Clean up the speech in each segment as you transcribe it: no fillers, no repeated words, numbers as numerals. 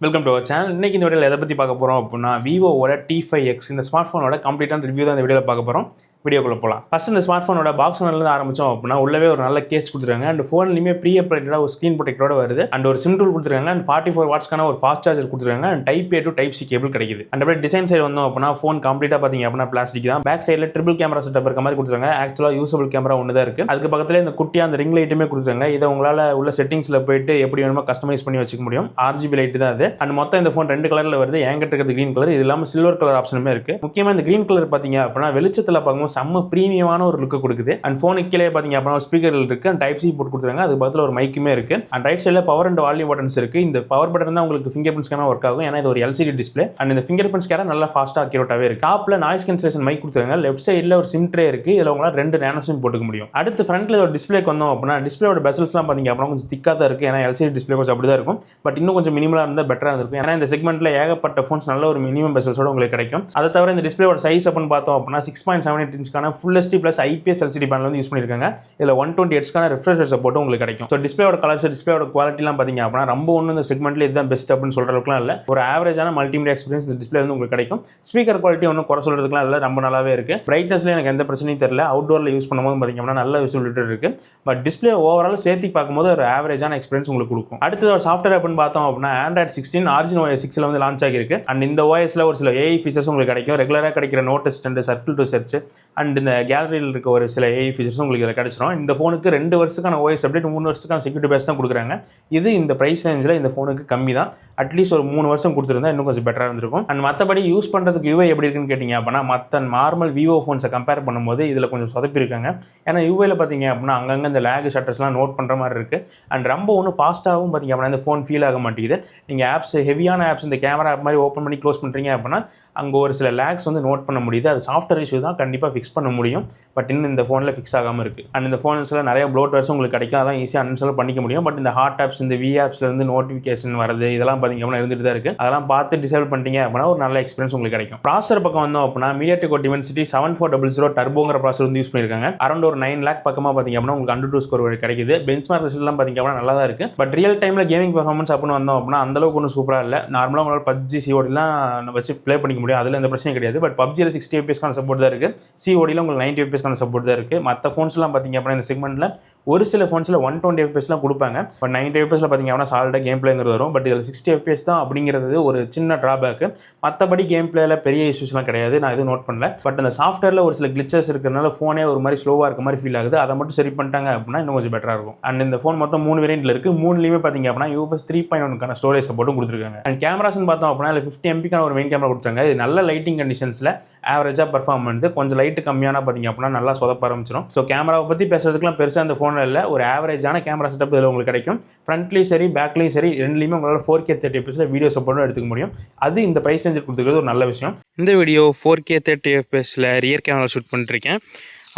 Welcome to our channel. இன்னைக்கு இந்த வீடியோவில் எதை பற்றி பார்க்க போகிறோம் அப்படின்னா விவோவோட T5X இந்த ஸ்மார்ட் ஃபோனோட கம்ப்ளீட்டான ரிவ்யூ தான் இந்த வீடியோவில் பார்க்க போகிறோம். வீடியோக்குள்ள போகலாம். ஃபர்ஸ்ட் இந்த ஸ்மார்ட் ஃபோனோட பாக்ஸ் இருந்து ஆரம்பிச்சோம் அப்படின்னா உள்ளவே ஒரு நல்ல கேஸ் கொடுத்துருக்காங்க. அண்ட் ஃபோன்லையுமே ப்ரீ அப்டேட்டடாக ஒரு ஸ்க்ரீன் ப்ரொடெக்டரோட வருது. அண்ட் ஒரு சிம் டூல் கொடுத்துருக்காங்க. அண்ட் 44 வாட்ஸ்க்கான ஒரு ஃபாஸ்ட் சார்ஜர் கொடுத்துருக்காங்க. And type A to type C cable கிடைக்குது. அண்ட் அப்படியே டிசைன் சைடு வந்தோம் அப்படின்னா ஃபோன் கம்ப்ளீட்டாக பார்த்தீங்க அப்படின்னா பிளாஸ்டிக் தான். பேக் சைடில் ட்ரிபிள் கேமரா செட்டப் இருக்க மாதிரி கொடுத்துருக்காங்க. ஆக்சுவலாக யூசபிள் கேமரா ஒன்று தான் இருக்குது. அதுக்கு பக்கத்தில் இந்த குட்டியாக அந்த ரிங் லைட்டுமே கொடுத்துருக்காங்க. இதை உங்களால் உள்ள செட்டிங்ஸில் போயிட்டு எப்படி வேணுமோ கஸ்டமைஸ் பண்ணி வச்சுக்க முடியும். RGB லைட் தான் அது. அண்ட் மொத்தம் இந்த ஃபோன் 2 கலரில் வருது. என்கிட்ட இருக்கிறது கிரீன் கலர், இது இல்லாமல் சில்வர் கலர் ஆப்ஷனுமே இருக்குது. முக்கியமாக இந்த கிரீன் கலர் பார்த்தீங்க அப்படின்னா வெளிச்சத்தில் பார்க்கும்போது செம்ம ப்ரீமியமான ஒரு லுக் கொடுக்குது. அண்ட் ஃபோனுக்கு கீழே பார்த்தீங்க அப்படின்னா ஸ்பீக்கர் இருக்கு. அண்ட் டைப் C போட்டு கொடுத்துருக்காங்க. அதுக்கு பக்கத்தில் ஒரு மைக்குமே இருக்கு. அண்ட் ரைட் சைடில் பவர் அண்ட் வால்யூம் பட்டன்ஸ் இருக்கு. இந்த பவர் பட்டன் தான் உங்களுக்கு ஃபிங்கர் பிரிண்ட் ஸ்கேனர் ஒர்க் ஆகும். ஏன்னா இது ஒரு LCD டிஸ்பிளே. அண்ட் இந்த ஃபிங்கர் பிரிண்ட் ஸ்கேனர் நல்லா ஃபாஸ்ட்டாக அக்யூரேட்டாகவே இருக்கு. டாப்ல நாய்ஸ் கேன்சலேஷன் மைக் கொடுத்துருக்காங்க. லெஃப்ட் சைடில் ஒரு சிம் ட்ரே இருக்கு. இதில் உங்களால் 2 நேனோ சிம் போட்டுக்க முடியும். அடுத்து ஃப்ரண்ட்ல ஒரு டிஸ்பிளேக்கு வந்தோம் அப்படின்னா டிஸ்பிளேயோட பெசல்ஸ்லாம் பார்த்தீங்க அப்படின்னா கொஞ்சம் திக்காக தான் இருக்கு. ஏன்னா LCD டிஸ்பிளே கொஞ்சம் அப்படி தான் இருக்கும். பட் இன்னும் கொஞ்சம் மினிமலாக இருந்தால் பெட்டராக இருக்கும். ஏன்னா இந்த செக்மெண்ட்ல ஏகப்பட்ட ஃபோன்ஸ் நல்ல ஒரு மினிமம் பெசல்ஸோட உங்களுக்கு கிடைக்கும். அதை தவிர இந்த டிஸ்பிளேயோட சைஸ் அப்படின்னு பார்த்தோம் அப்படின்னா 6.78 இன்ச்க்கான full HD + IPS LCD panel வந்து யூஸ் பண்ணியிருக்காங்க. இதில் 120Hzக்கான ரிஃப்ரெஷ் சப்போர்ட் உங்களுக்கு கிடைக்கும். ஸோ டிஸ்பிளேயோட கலர்ஸ், டிஸ்பிளேயோட குவாலிட்டிலாம் பார்த்தீங்க அப்படின்னா ரொம்ப ஒன்று இந்த செக்மெண்ட்ல இதுதான் பெஸ்ட் அப்படின்னு சொல்கிற அளவுக்குலாம் இல்லை. ஒரு ஆவரேஜான மல்டிமீடியா எக்ஸ்பீரியன்ஸ் இந்த டிஸ்பிளே வந்து உங்களுக்கு கிடைக்கும். ஸ்பீக்கர் குவாலிட்டி ஒன்றும் குறை சொல்கிறதுக்குலாம் இல்லை, ரொம்ப நல்லாவே இருக்குது. பிரைட்னஸ்ல எனக்கு எந்த பிரச்சனையும் தெரியல. அவுட்டோரில் யூஸ் பண்ணும்போது பார்த்தீங்க அப்படின்னா நல்ல விசிபிலிட்டி இருக்குது. பட் டிஸ்பிளே ஓவரால் சேர்த்து பார்க்கும்போது ஒரு ஆவரேஜான எக்ஸ்பீரியன்ஸ் உங்களுக்கு கொடுக்கும். அடுத்தது ஒரு சாஃப்ட்வேர் அப்படின்னு பார்த்தோம் அப்படின்னா Android 16 Origin OS 6 வந்து லான்ச் ஆகிருக்கு. அண்ட் இந்த OSல ஒரு சில AI ஃபீச்சர்ஸ் உங்களுக்கு கிடைக்கும். ரெகுலராக கிடைக்கிற note assistant, circle to search and இந்த கேலரியில் இருக்க ஒரு சில AI ஃபீச்சர்ஸ் உங்களுக்கு இதில் கிடைச்சிடும். இந்த ஃபோனுக்கு 2 வருஷத்துக்கான OS அப்டேட், 3 வருஷத்துக்கான செக்யூரிட்டி பேஸ் தான் கொடுக்குறாங்க. இது இந்த பிரைஸ் ரேஞ்சில் இந்த ஃபோனுக்கு கம்மி தான். அட்லீஸ்ட் ஒரு 3 வருஷம் கொடுத்துருந்தா இன்னும் கொஞ்சம் பெட்டராக இருந்திருக்கும். அண்ட் மற்றபடி யூஸ் பண்ணுறதுக்கு UI எப்படி இருக்குன்னு கேட்டிங்க அப்படின்னா மற்ற நார்மல் விவோ ஃபோன்ஸை கம்பேர் பண்ணும்போது இதில் கொஞ்சம் சொதப்பிருக்காங்க. ஏன்னா UIயில் பார்த்தீங்க அப்படின்னா அங்கங்கே இந்த லேக் ஷட்டர்ஸ்லாம் நோட் பண்ணுற மாதிரி இருக்குது. அண்ட் ரொம்ப ஒன்றும் ஃபாஸ்ட்டாகவும் பார்த்தீங்க அப்படின்னா இந்த ஃபோன் ஃபீல் ஆக மாட்டேங்குது. நீங்கள் ஆப்ஸ், ஹெவியான ஆப்ஸ் இந்த கேமரா ஆப் மாதிரி ஓப்பன் பண்ணி க்ளோஸ் பண்ணுறீங்க அப்படின்னா அங்கே ஒரு சில லேக்ஸ் வந்து நோட் பண்ண முடியுது. அது சாஃப்ட்வேர் இஷ்யூ தான், கண்டிப்பாக ஃபிக்ஸ் பண்ண முடியும். பட் இன்னும் இந்த ஃபோனில் ஃபிக்ஸ் ஆகாமல் இருக்குது. அண்ட் இந்த ஃபோன்ஸில் நிறைய ப்ளோட்வேர்ஸும் உங்களுக்கு கிடைக்கும். அதெல்லாம் ஈஸியாக அன்இன்ஸ்டால் பண்ணிக்க முடியும். பட் இந்த ஹாட் ஆப்ஸ், இந்த V ஆப்ஸ்லேருந்து நோட்டிஃபிகேஷன் வரது இதெல்லாம் பார்த்தீங்க அப்படின்னா இருந்துட்டு தான் இருக்குது. அதெல்லாம் பார்த்து டிசேபிள் பண்ணிட்டீங்க அப்படின்னா ஒரு நல்ல எக்ஸ்பீரியன்ஸ் உங்களுக்கு கிடைக்கும். ப்ராசர் பக்கம் வந்தோம் அப்படின்னா MediaTek Dimensity 7400 டர்போங்கிற ப்ராசர் வந்து யூஸ் பண்ணியிருக்காங்க. அரௌண்ட் ஒரு 9 lakh பக்கமாக பார்த்தீங்க அப்படின்னா உங்களுக்கு அண்டர் 2 ஸ்கோர் கிடைக்குது. பெஞ்ச்மார்க் ரிசல்ட்லாம் பார்த்தீங்க அப்படின்னா நல்லா தான் இருக்குது. பட் ரியல் டைமில் கேமிங் பெர்ஃபார்மன்ஸ் அப்படின்னு வந்தோம் அப்படின்னா அந்தளவுக்கு ஒன்றும் சூப்பராக இல்லை. நார்மலாக உங்களால் PUBG CODலாம் வச்சு ப்ளே பண்ணிக்க முடியும். அதில் எந்த பிரச்சனையும் கிடையாது. பட் PUBGயில் 60 FPS சப்போர்ட் தான் இருக்குது. CODயில் உங்களுக்கு 90 FPS சப்போர்ட் தான் இருக்குது. மற்ற ஃபோன்ஸ்லாம் பார்த்தீங்க அப்படின்னா இந்த செக்மெண்ட்டில் ஒரு சில ஃபோன்ஸில் 120 FPSலாம் கொடுப்பாங்க. பட் 90 FPSல பார்த்தீங்க அப்படின்னா சாலிடாக கேம் பிளேங்கிறது வரும். பட் இதில் 60 FPS தான் அப்படிங்கிறது ஒரு சின்ன ட்ராபேக்கு. மற்றபடி கேம் பிளேயில் பெரிய இஷ்யூஸ்லாம் கிடையாது, நான் எதுவும் நோட் பண்ணல. பட் அந்த சாஃப்ட்வேரில் ஒரு சில கிளிச்சஸ் இருக்கிறதுனால ஃபோனே ஒரு மாதிரி ஸ்லோவாக இருக்க மாதிரி ஃபீல் ஆகுது. அதை மட்டும் சரி பண்ணிட்டாங்க அப்படின்னா இன்னும் கொஞ்சம் பெட்டராக இருக்கும். அண்ட் இந்த ஃபோன் மொத்தம் 3 வேரியண்ட்டில் இருக்குது. 3லையுமே பார்த்தீங்க அப்படின்னா UFS 3.1க்கான ஸ்டோரேஜ் சப்போர்ட்டும் கொடுத்துருக்காங்க. அண்ட் கேமராஸ்ன்னு பார்த்தோம் அப்படின்னா 50 MP ஒரு மெயின் கேமரா கொடுத்துருக்காங்க. இது நல்ல லைட்டிங் கண்டிஷன்ஸில் ஆவரேஜாக பர்ஃபார்ம் பண்ணுது. கொஞ்சம் லைட்டு கம்மியான பார்த்தீங்க அப்படின்னா நல்லா சொதப்ப ஆரம்பிச்சிடும். ஸோ கேமராவை பற்றி பேசுறதுக்குலாம் பெருசாக இந்த ஃபோனில் இல்லை. ஒரு ஆவரேஜான கேமரா செட்டப் இதில் உங்களுக்கு கிடைக்கும். ஃப்ரண்ட்லேயும் சரி பேக்லேயும் சரி ரெண்டுலேயுமே உங்களால் 4K 30 FPSல வீடியோ சப்போர்ட்டும் எடுத்துக்க முடியும். அது இந்த ப்ரைஸ் ரேஞ்சில் கொடுத்துக்கிறது ஒரு நல்ல விஷயம். இந்த வீடியோ 4K 30 FPSல ரியர் கேமரா ஷூட் பண்ணிருக்கேன்.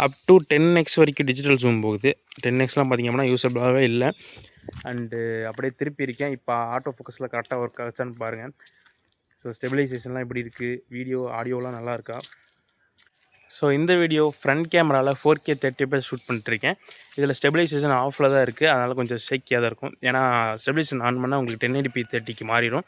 அப் டு 10x வரைக்கும் டிஜிட்டல் ஜூம் போகுது. 10xலாம் பார்த்திங்க அப்படின்னா யூஸபிளாகவே இல்லை. அண்டு அப்படியே திருப்பி இருக்கேன். இப்போ ஆட்டோ ஃபோக்கஸில் கரெக்டாக ஒர்க் ஆச்சான்னு பாருங்கள். ஸோ ஸ்டெபிலைசேஷன்லாம் எப்படி இருக்குது, வீடியோ ஆடியோலாம் நல்லா இருக்கா. ஸோ இந்த வீடியோ ஃப்ரண்ட் கேமராவில் 4K 30 FPS ஷூட் பண்ணிட்டுருக்கேன். இதில் ஸ்டெபிலைசேஷன் ஆஃபில் தான் இருக்குது. அதனால் கொஞ்சம் ஷேக்கியாக தான் இருக்கும். ஏன்னா ஸ்டெபிலைசேஷன் ஆன் பண்ணால் உங்களுக்கு 1080p 30க்கு மாறிடும்.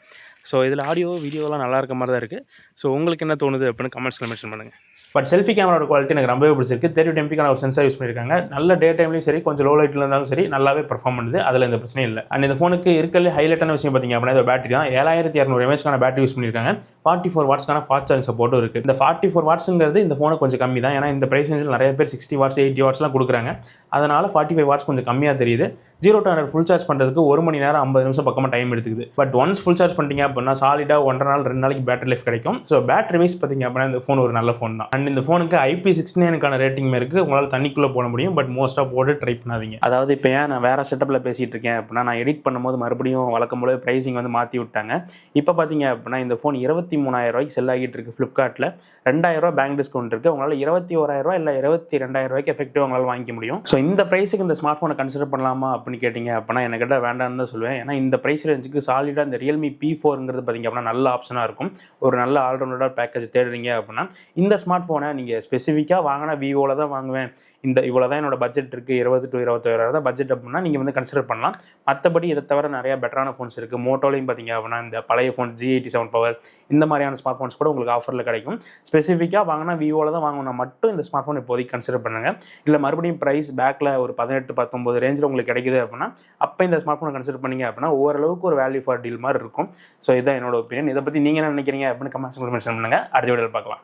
ஸோ இதில் ஆடியோ வீடியோலாம் நல்லா இருக்க மாதிரி தான் இருக்குது. ஸோ உங்களுக்கு என்ன தோணுது அப்படின்னு கமெண்ட்ஸில் மென்ஷன் பண்ணுங்கள். பட் செல்ஃபி கேமராவோட குவாலிட்டி எனக்கு ரொம்பவே பிடிச்சிருக்கு. 30 MP ஒரு சென்சார் யூஸ் பண்ணியிருக்காங்க. நல்ல டே டைம்லையும் சரி கொஞ்சம் லோ லைட்டில் இருந்தாலும் சரி நல்லாவே பர்ஃபார்ம் பண்ணுது. அதில் எந்த பிரச்சனையும் இல்லை. அண்ட் இந்த ஃபோனுக்கு இருக்கிற ஹைலைட்டான விஷயம் பார்த்தீங்க அப்படின்னா இந்த பேட்டரி தான். 7200 mAh பேட்டரி யூஸ் பண்ணியிருக்காங்க. 44 வாட்ஸ்க்கான ஃபாஸ்ட் சார்ஜ் சப்போர்ட்டும் இருக்குது. இந்த 44 வாட்ஸுங்கிறது இந்த ஃபோனுக்கு கொஞ்சம் கம்மி தான். ஏன்னா இந்த பிரைஸ் ரேஞ்சில் நிறைய பேர் 60 வாட்ஸ் 80 வாட்ஸ்லாம் கொடுக்குறாங்க. அதனால் 45 வாட்ஸ் கொஞ்சம் கம்மியாக தெரியுது. 0 to 100 ஃபுல் சார்ஜ் பண்ணுறதுக்கு 1 மணி நேரம் 50 நிமிஷம் பக்கமாக டைம் எடுத்துக்குது. பட் ஒன்ஸ் ஃபுல் சார்ஜ் பண்ணிட்டீங்க அப்படின்னா சாலிடாக 1.5 நாள் 2 நாளைக்கு பேட்டரி லைஃப் கிடைக்கும். ஸோ பேட்டரி வைஸ் பார்த்தீங்க அப்படின்னா இந்த ஃபோன் ஒரு நல்ல ஃபோன் தான். அண்ட் இந்த ஃபோனுக்கு IP69க்கான ரேட்டிங் இருக்குது. உங்களால் தண்ணிக்குள்ளே போட முடியும். பட் மோஸ்ட்டாக போட்டு ட்ரை பண்ணாதீங்க. அதாவது இப்போ ஏன் நான் வேறு செட்டப்பில் பேசிகிட்டு இருக்கேன் அப்படின்னா நான் எடிட் பண்ணும்போது மறுபடியும் வழக்கம் போல ப்ரைஸிங் வந்து மாற்றி விட்டாங்க. இப்போ பார்த்தீங்க அப்படின்னா இந்த ஃபோன் 23,000 செல் ஆகிட்டு இருக்குது ஃப்ளிப்கார்ட்டில். 2000 பேங்க் டிஸ்கவுண்ட் இருக்குது. உங்களால் 21,000 இல்லை 22,000 எஃபெக்டிவாக உங்களால் வாங்கிக்க முடியும். ஸோ இந்த ப்ரைஸுக்கு இந்த ஸ்மார்ட் ஃபோனை கன்சிடர் பண்ணலாமா அப்படின்னு கேட்டிங்க அப்படின்னா என்கிட்ட வேண்டாம்னு தான் சொல்லுவேன். ஏன்னா இந்த ப்ரைஸ் ரேஞ்சுக்கு சாலிடாக இந்த Realme P4ங்கிறது பார்த்தீங்க அப்படின்னா நல்ல ஆப்ஷனாக இருக்கும். ஒரு நல்ல ஆல்ரவுண்டர் பேக்கேஜ் தேடுறீங்க அப்படின்னா இந்த ஸ்மார்ட் ஃபோன் ஃபோனை நீங்கள் ஸ்பெசிஃபிக்காக வாங்கினா விவோவில் தான் வாங்குவேன், இந்த இவ்வளோ தான் என்னோட பட்ஜெட் இருக்குது, 20 to 21,000 தான் பட்ஜெட் அப்படின்னா நீங்கள் வந்து கன்சிடர் பண்ணலாம். மற்றபடி இதை தவிர நிறையா பெட்டரான ஃபோன்ஸ் இருக்குது. மோட்டோலையும் பார்த்தீங்க அப்படின்னா இந்த பழைய ஃபோன் G87 பவர் இந்த மாதிரியான ஸ்மார்ட் ஃபோன்ஸ் கூட உங்களுக்கு ஆஃபரில் கிடைக்கும். ஸ்பெசிஃபிக்காக வாங்கினா விவோவில் தான் வாங்கினா மட்டும் இந்த ஸ்மார்ட் ஃபோன் இப்போதைக்கு கன்சிடர் பண்ணுங்கள். இல்லை மறுபடியும் ப்ரைஸ் பேக்கில் ஒரு 18-19 ரேஞ்சில் உங்களுக்கு கிடைக்குது அப்படின்னா அப்போ இந்த ஸ்மார்ட் ஃபோனை கன்சிடர் பண்ணிங்க அப்படின்னா ஓரளவுக்கு ஒரு வேல்யூ ஃபார் டீல் மாதிரி இருக்கும். ஸோ இதான் என்னோட ஒப்பீனியன். இதை பற்றி நீங்கள் என்ன நினைக்கிறீங்க அப்படின்னு கமெண்ட்ஸ் மென்ஷன் பண்ணுங்கள். அடுத்த வீடியோவில் பார்க்கலாம்.